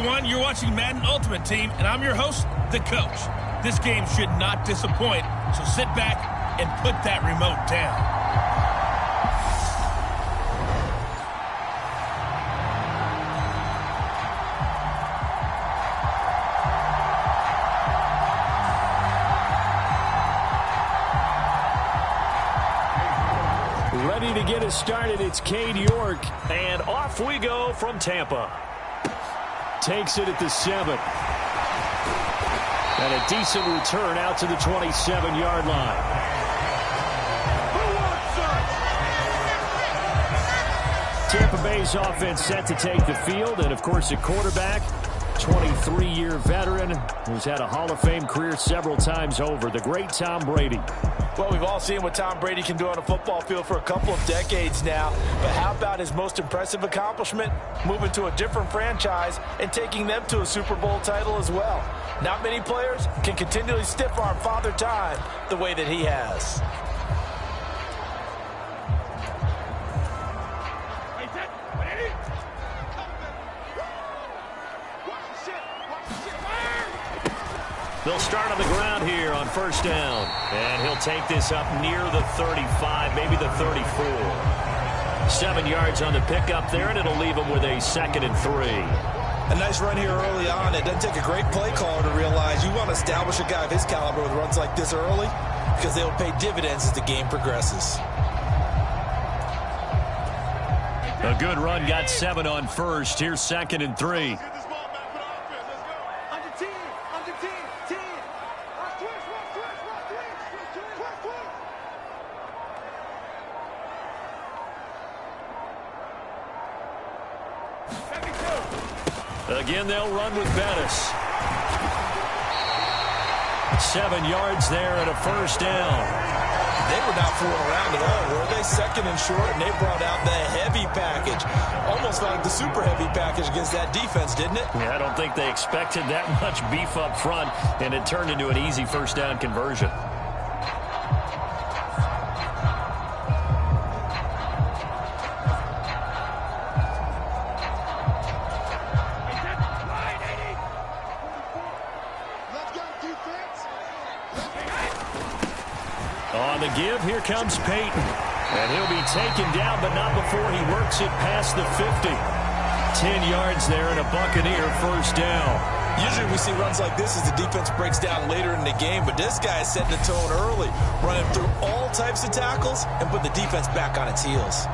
everyone. You're watching Madden Ultimate Team, and I'm your host, The Coach. This game should not disappoint, so sit back and put that remote down. Ready to get us started, it's Cade York, and off we go from Tampa. Takes it at the 7. And a decent return out to the 27-yard line. Tampa Bay's offense set to take the field, and of course a quarterback, 23-year veteran who's had a Hall of Fame career several times over, the great Tom Brady. Well, we've all seen what Tom Brady can do on a football field for a couple of decades now. But how about his most impressive accomplishment? Moving to a different franchise and taking them to a Super Bowl title as well. Not many players can continually stiff-arm Father Time the way that he has. They'll start on the ground here on first down. And he'll take this up near the 35, maybe the 34. 7 yards on the pickup there, and it'll leave him with a 2nd and 3. A nice run here early on. It doesn't take a great play caller to realize you want to establish a guy of his caliber with runs like this early because they will pay dividends as the game progresses. A good run, got 7 on first. Here's 2nd and 3. Again, they'll run with Bettis. 7 yards there and a first down. They were not fooling around at all, were they? 2nd and short, and they brought out the heavy package. Almost like the super heavy package against that defense, didn't it? Yeah, I don't think they expected that much beef up front, and it turned into an easy first down conversion. On the give, here comes Peyton. And he'll be taken down, but not before he works it past the 50. 10 yards there and a Buccaneer first down. Usually we see runs like this as the defense breaks down later in the game, but this guy is setting the tone early, running through all types of tackles and put the defense back on its heels.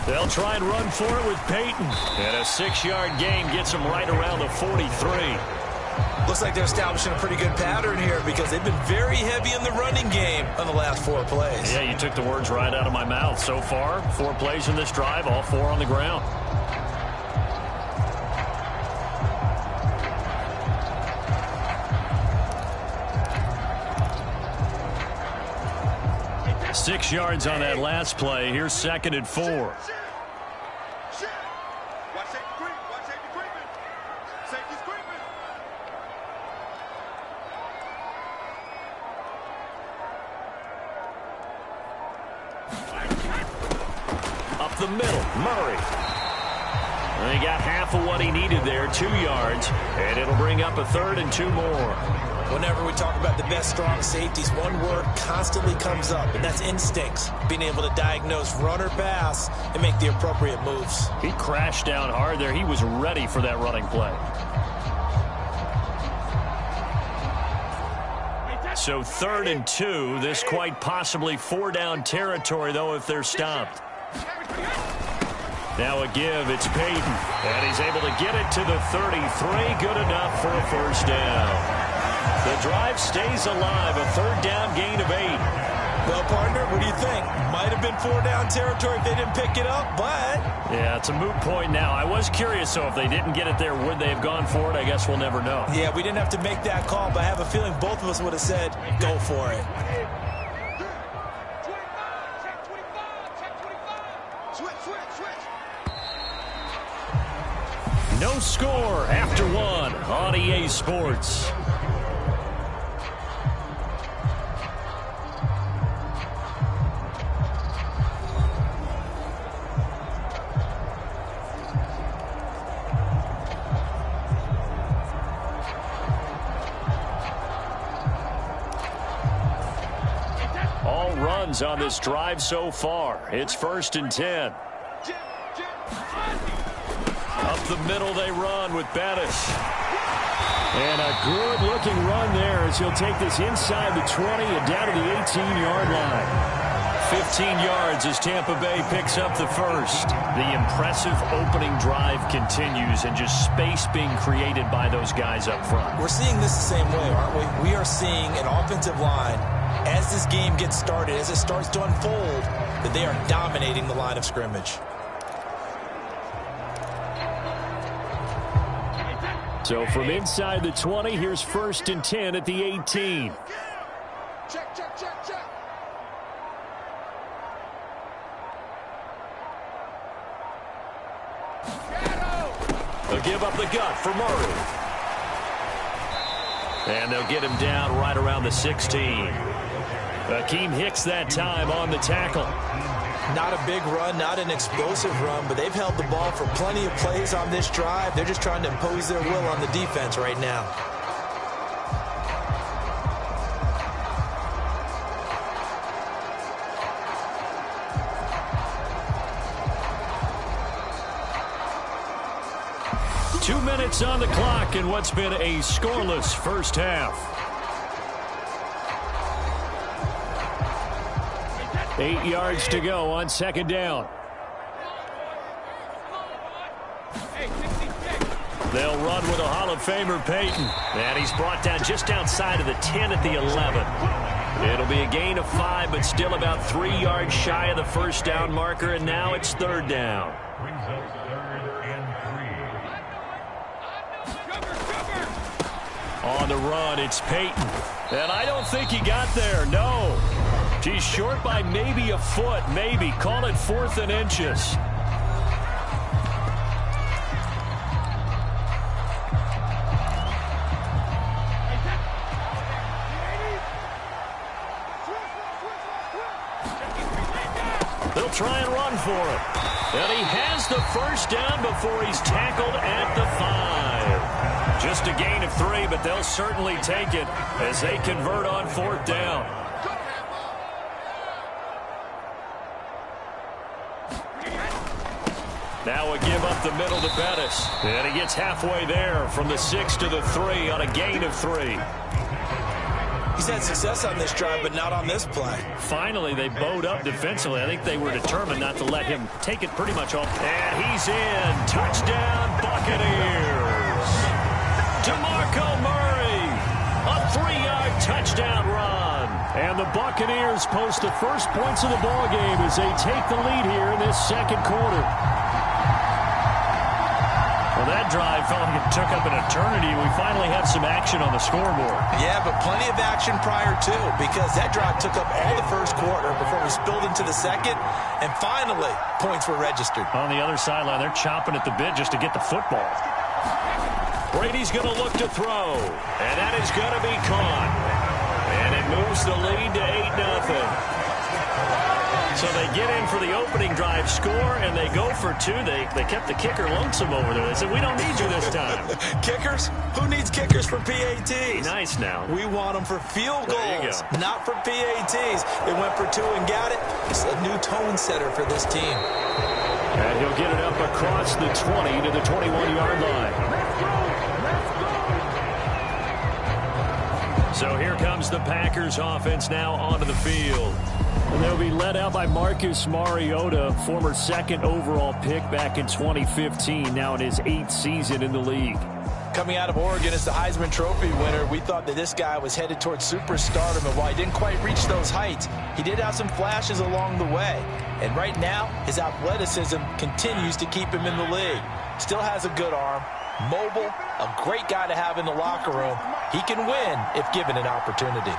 They'll try and run for it with Peyton. And a 6-yard gain gets him right around the 43. Looks like they're establishing a pretty good pattern here because they've been very heavy in the running game on the last 4 plays. Yeah, you took the words right out of my mouth. So far, 4 plays in this drive, all 4 on the ground. Six yards on that last play. Here's 2nd and 4. Up the middle, Murray. And he got half of what he needed there, 2 yards, and it'll bring up a 3rd and 2 more. Whenever we talk about the best strong safeties, one word constantly comes up, and that's instincts. Being able to diagnose run or pass and make the appropriate moves. He crashed down hard there. He was ready for that running play. So 3rd and 2. This quite possibly 4-down territory, though, if they're stopped. Now a give. It's Peyton. And he's able to get it to the 33. Good enough for a first down. The drive stays alive. A 3rd down gain of 8. Well, partner, what do you think? Might have been 4-down territory if they didn't pick it up, but... Yeah, it's a moot point now. I was curious, so if they didn't get it there, would they have gone for it? I guess we'll never know. Yeah, we didn't have to make that call, but I have a feeling both of us would have said, go for it. No score after one on EA Sports. All runs on this drive so far. It's 1st and 10. Up the middle they run with Bettis. And a good-looking run there as he'll take this inside the 20 and down to the 18-yard line. 15 yards as Tampa Bay picks up the first. The impressive opening drive continues and just space being created by those guys up front. We're seeing this the same way, aren't we? We are seeing an offensive line, as this game gets started, as it starts to unfold, that they are dominating the line of scrimmage. So from inside the 20, here's 1st and 10 at the 18. Check. They'll give up the gut for Murray. And they'll get him down right around the 16. Akeem Hicks that time on the tackle. Not a big run, not an explosive run, but they've held the ball for plenty of plays on this drive. They're just trying to impose their will on the defense right now. Two minutes on the clock in what's been a scoreless first half. 8 yards to go on 2nd down. They'll run with a Hall of Famer, Peyton. And he's brought down just outside of the 10 at the 11. It'll be a gain of 5, but still about 3 yards shy of the first down marker, and now it's 3rd down. On the run, it's Peyton. And I don't think he got there, no. He's short by maybe a foot, maybe. Call it 4th and inches. They'll try and run for it. And he has the first down before he's tackled at the 5. Just a gain of 3, but they'll certainly take it as they convert on 4th down. Now a give up the middle to Bettis. And he gets halfway there from the 6 to the 3 on a gain of 3. He's had success on this drive, but not on this play. Finally, they bowed up defensively. I think they were determined not to let him take it pretty much all. And he's in. Touchdown, Buccaneers. DeMarco Murray. A 3-yard touchdown run. And the Buccaneers post the first points of the ballgame as they take the lead here in this 2nd quarter. Well, that drive felt like it took up an eternity. We finally have some action on the scoreboard. Yeah, but plenty of action prior to, because that drive took up all the 1st quarter before we spilled into the 2nd, and finally, points were registered. On the other sideline, they're chomping at the bit just to get the football. Brady's going to look to throw, and that is going to be caught. And it moves the lead to 8-0. So they get in for the opening drive score, and they go for 2. They kept the kicker lonesome over there. They said, we don't need you this time. Kickers? Who needs kickers for PATs? Nice now. We want them for field goals, not for PATs. They went for 2 and got it. It's a new tone setter for this team. And he'll get it up across the 20 to the 21-yard line. So here comes the Packers offense now onto the field. And they'll be led out by Marcus Mariota, former 2nd overall pick back in 2015, now in his 8th season in the league. Coming out of Oregon as the Heisman Trophy winner, we thought that this guy was headed towards superstardom, and while he didn't quite reach those heights, he did have some flashes along the way. And right now, his athleticism continues to keep him in the league. Still has a good arm, mobile, a great guy to have in the locker room. He can win if given an opportunity.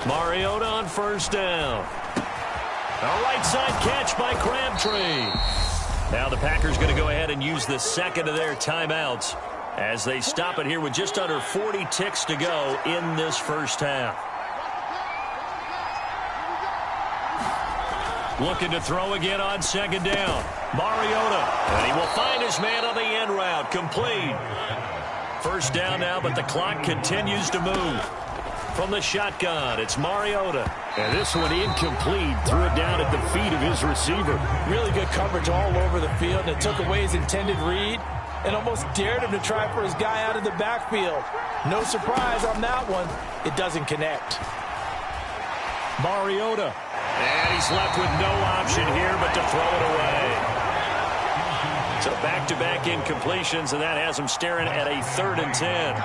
Mariota on 1st down. A right side catch by Crabtree. Now the Packers going to go ahead and use the second of their timeouts as they stop it here with just under 40 ticks to go in this first half. Looking to throw again on second down. Mariota. And he will find his man on the end route. Complete. First down now, but the clock continues to move. From the shotgun, it's Mariota. And this one incomplete. Threw it down at the feet of his receiver. Really good coverage all over the field. And it took away his intended read and almost dared him to try for his guy out of the backfield. No surprise on that one. It doesn't connect. Mariota. And he's left with no option here but to throw it away. So back-to-back incompletions, and that has him staring at a 3rd and 10.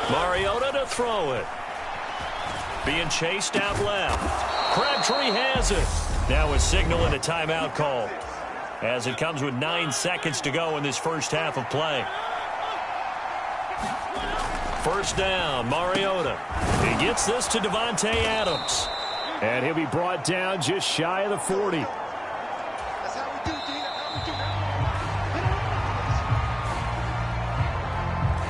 Mariota to throw it. Being chased out left. Crabtree has it. Now a signal and a timeout call as it comes with 9 seconds to go in this first half of play. First down, Mariota. He gets this to Devontae Adams. And he'll be brought down just shy of the 40.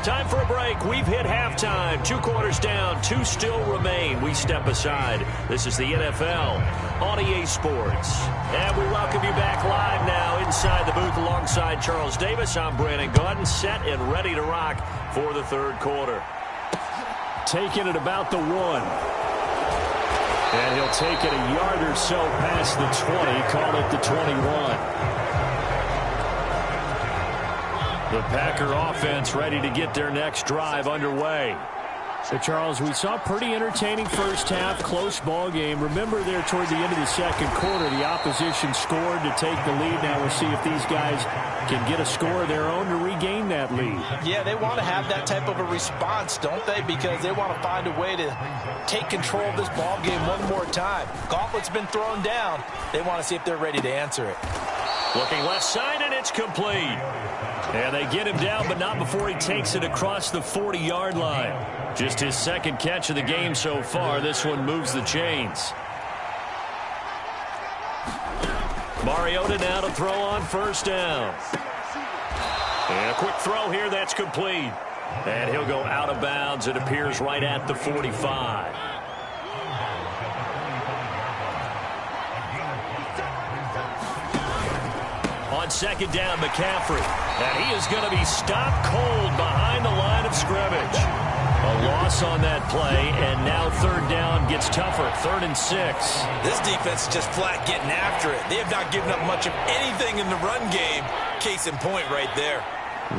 Time for a break. We've hit halftime. 2 quarters down. 2 still remain. We step aside. This is the NFL on EA Sports. And we welcome you back live now inside the booth alongside Charles Davis. I'm Brandon Gaudin, set and ready to rock for the 3rd quarter. Taking it about the 1. And he'll take it a yard or so past the 20. Call it the 21. The Packer offense ready to get their next drive underway. So, Charles, we saw a pretty entertaining first half, close ball game. Remember there toward the end of the second quarter, the opposition scored to take the lead. Now we'll see if these guys can get a score of their own to regain that lead. Yeah, they want to have that type of a response, don't they? Because they want to find a way to take control of this ball game one more time. Gauntlet's been thrown down. They want to see if they're ready to answer it. Looking left side, and it's complete. And they get him down, but not before he takes it across the 40-yard line. Just his second catch of the game so far. This one moves the chains. Mariota now to throw on first down. And a quick throw here, that's complete. And he'll go out of bounds. It appears right at the 45. On second down, McCaffrey. And he is going to be stopped cold behind the line of scrimmage. A loss on that play, and now 3rd down gets tougher. 3rd and 6. This defense is just flat getting after it. They have not given up much of anything in the run game. Case in point right there.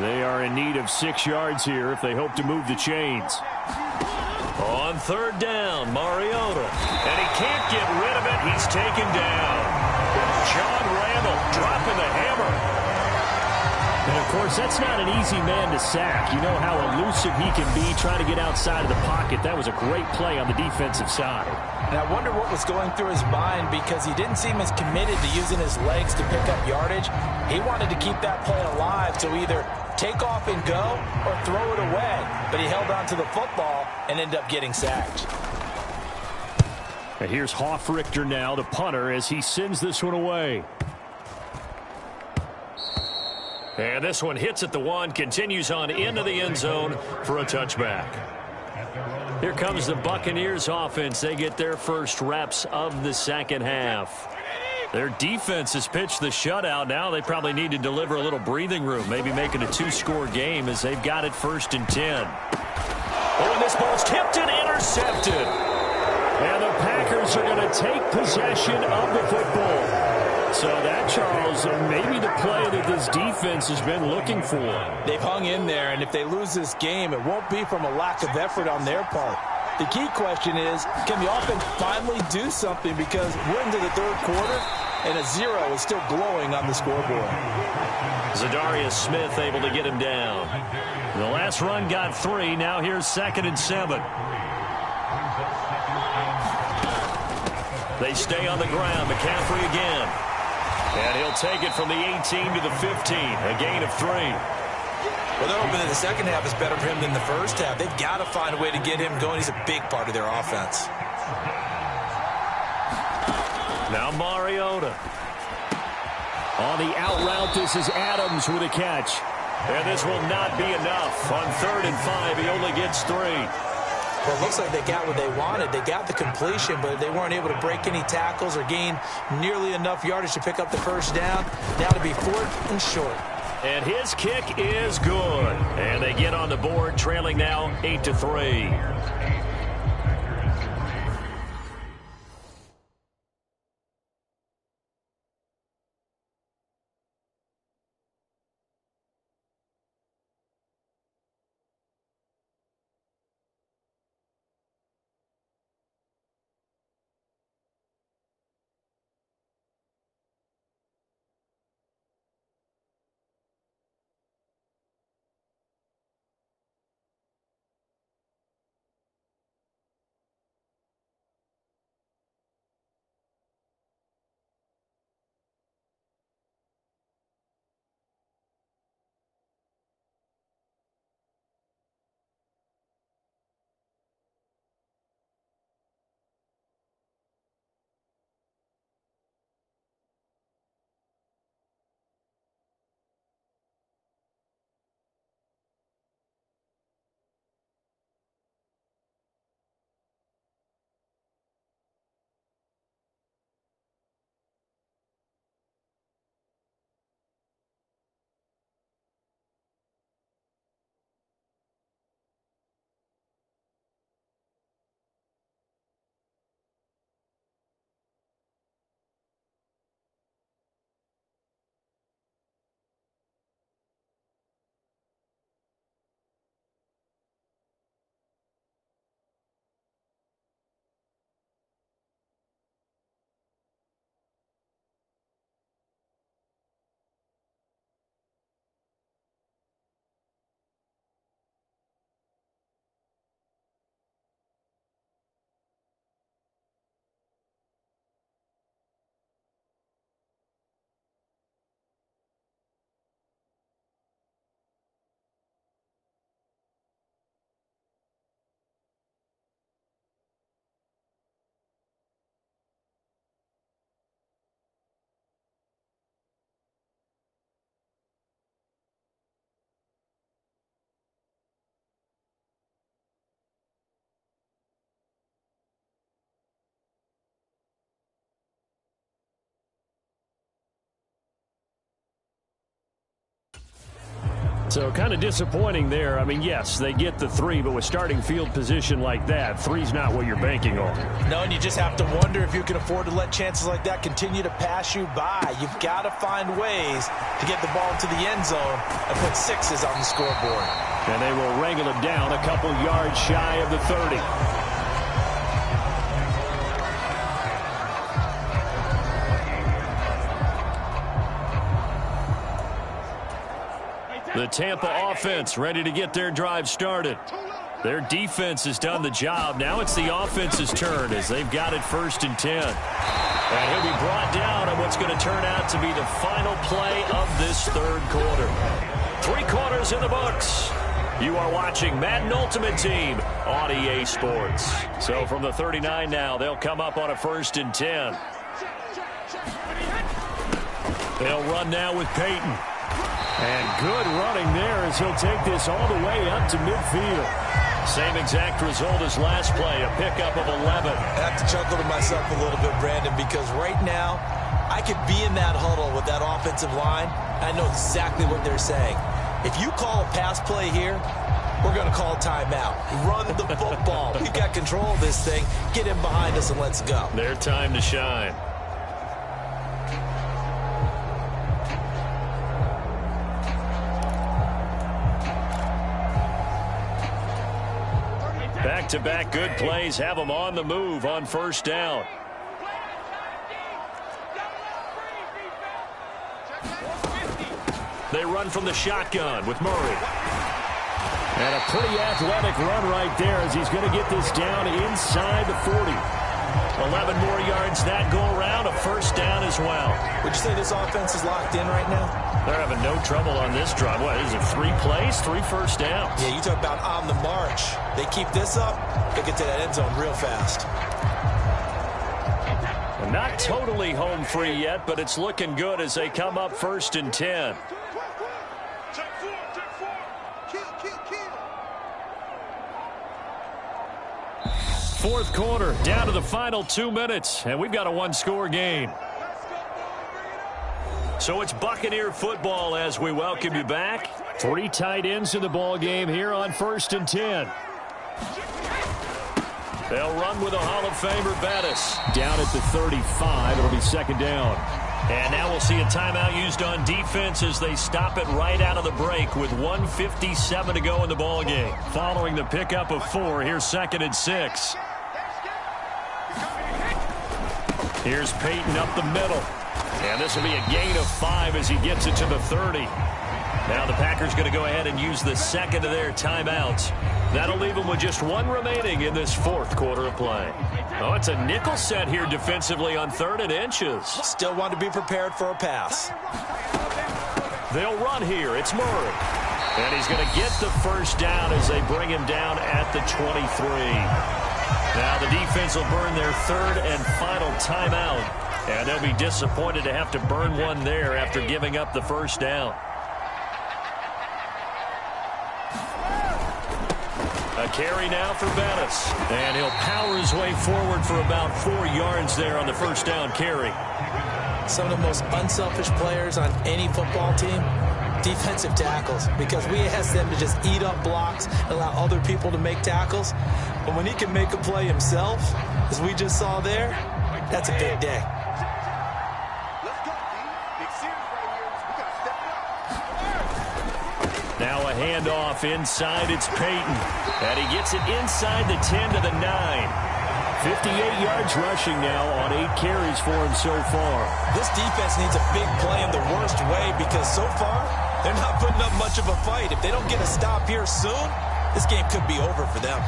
They are in need of 6 yards here if they hope to move the chains. On 3rd down, Mariota. And he can't get rid of it. He's taken down. John Randall dropping the hammer. And, of course, that's not an easy man to sack. You know how elusive he can be trying to get outside of the pocket. That was a great play on the defensive side. And I wonder what was going through his mind because he didn't seem as committed to using his legs to pick up yardage. He wanted to keep that play alive to either take off and go or throw it away. But he held on to the football and ended up getting sacked. And here's Hoffrichter now, the punter, as he sends this one away. And this one hits at the 1, continues on into the end zone for a touchback. Here comes the Buccaneers offense. They get their first reps of the second half. Their defense has pitched the shutout. Now they probably need to deliver a little breathing room, maybe make it a 2-score game as they've got it 1st and 10. Oh, and this ball's tipped and intercepted. And the Packers are going to take possession of the football. So that, Charles, maybe the play that this defense has been looking for. They've hung in there, and if they lose this game, it won't be from a lack of effort on their part. The key question is, can the offense finally do something? Because we're into the 3rd quarter, and a 0 is still glowing on the scoreboard. Zadarius Smith able to get him down. The last run got 3. Now here's 2nd and 7. They stay on the ground. McCaffrey again. And he'll take it from the 18 to the 15. A gain of 3. Well, they're hoping that the second half is better for him than the first half. They've got to find a way to get him going. He's a big part of their offense. Now Mariota. On the out route, this is Adams with a catch. And this will not be enough. On 3rd and 5, he only gets 3. Well, it looks like they got what they wanted. They got the completion, but they weren't able to break any tackles or gain nearly enough yardage to pick up the first down. Now to be 4th and short. And his kick is good. And they get on the board, trailing now 8-3. So kind of disappointing there. I mean, yes, they get the 3, but with starting field position like that, 3's not what you're banking on. No, and you just have to wonder if you can afford to let chances like that continue to pass you by. You've got to find ways to get the ball into the end zone and put 6s on the scoreboard. And they will wrangle it down a couple yards shy of the 30. The Tampa offense ready to get their drive started. Their defense has done the job. Now it's the offense's turn as they've got it 1st and 10. And he'll be brought down on what's going to turn out to be the final play of this 3rd quarter. 3 quarters in the books. You are watching Madden Ultimate Team on EA Sports. So from the 39 now, they'll come up on a 1st and 10. They'll run now with Peyton. And good running there as he'll take this all the way up to midfield. Same exact result as last play, a pickup of 11. I have to chuckle to myself a little bit, Brandon, because right now I could be in that huddle with that offensive line. I know exactly what they're saying. If you call a pass play here, we're going to call timeout. Run the football. We've got control of this thing. Get in behind us and let's go. Their time to shine. Back-to-back good plays have them on the move on 1st down. They run from the shotgun with Murray. And a pretty athletic run right there as he's going to get this down inside the 40. 11 more yards that go around, a 1st down as well. Would you say this offense is locked in right now? They're having no trouble on this drive. What is it, 3 plays, 3 first downs? Yeah, you talk about on the march. They keep this up, they get to that end zone real fast. And Not totally home free yet, but it's looking good as they come up 1st and 10. Fourth quarter, down to the final 2 minutes, and we've got a one-score game. So it's Buccaneer football as we welcome you back. 3 tight ends in the ball game here on 1st and 10. They'll run with a Hall of Famer, Bettis. Down at the 35, it'll be 2nd down. And now we'll see a timeout used on defense as they stop it right out of the break with 1:57 to go in the ball game. Following the pickup of 4, here's 2nd and 6. Here's Peyton up the middle. And this will be a gain of 5 as he gets it to the 30. Now the Packers going to go ahead and use the second of their timeouts. That'll leave them with just 1 remaining in this 4th quarter of play. Oh, it's a nickel set here defensively on 3rd and inches. Still want to be prepared for a pass. They'll run here. It's Murray. And he's going to get the 1st down as they bring him down at the 23. Now the defense will burn their 3rd and final timeout. And they'll be disappointed to have to burn one there after giving up the 1st down. A carry now for Bettis. And he'll power his way forward for about 4 yards there on the 1st down carry. Some of the most unselfish players on any football team, defensive tackles, because we ask them to just eat up blocks, allow other people to make tackles. But when he can make a play himself, as we just saw there, that's a big day. Now a handoff inside. It's Peyton. And he gets it inside the 10 to the 9. 58 yards rushing now on 8 carries for him so far. This defense needs a big play in the worst way because so far they're not putting up much of a fight. If they don't get a stop here soon, this game could be over for them.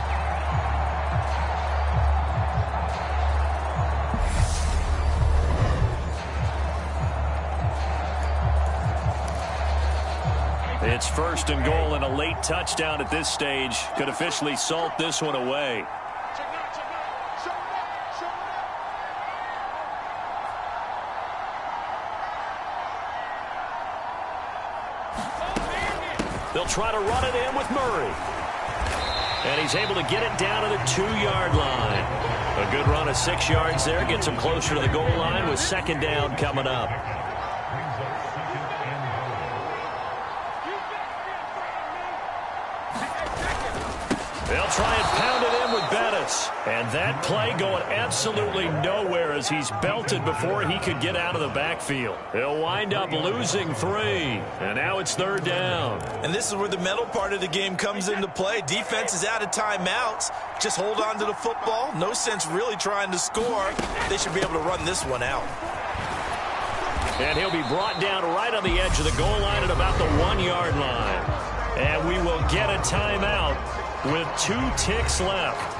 It's 1st and goal, and a late touchdown at this stage could officially salt this one away. They'll try to run it in with Murray. And he's able to get it down to the 2-yard line. A good run of 6 yards there gets him closer to the goal line with 2nd down coming up. They'll try and pound it in with Bettis. And that play going absolutely nowhere as he's belted before he could get out of the backfield. He'll wind up losing 3. And now it's 3rd down. And this is where the mental part of the game comes into play. Defense is out of timeouts. Just hold on to the football. No sense really trying to score. They should be able to run this one out. And he'll be brought down right on the edge of the goal line at about the 1-yard line. And we will get a timeout with 2 ticks left.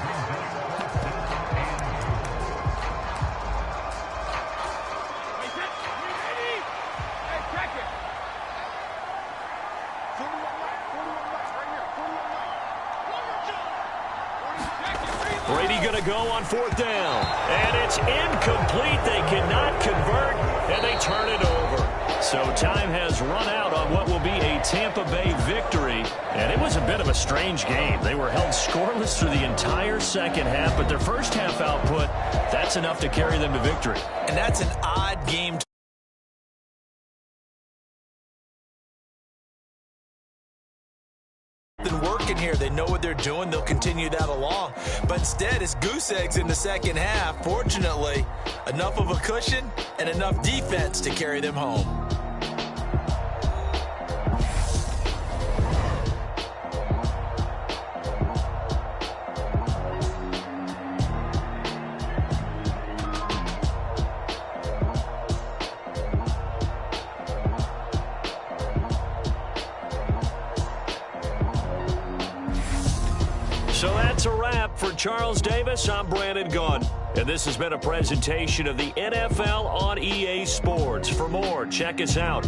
Brady going to go on 4th down. And it's incomplete. They cannot convert, and they turn it over. So time has run out on what will be a Tampa Bay victory. And it was a bit of a strange game. They were held scoreless through the entire second half, but their first half output, that's enough to carry them to victory. And that's an odd game. Working here, they know what they're doing, they'll continue that along, but instead it's goose eggs in the second half. Fortunately, enough of a cushion and enough defense to carry them home. So that's a wrap for Charles Davis. I'm Brandon Gunn. And this has been a presentation of the NFL on EA Sports. For more, check us out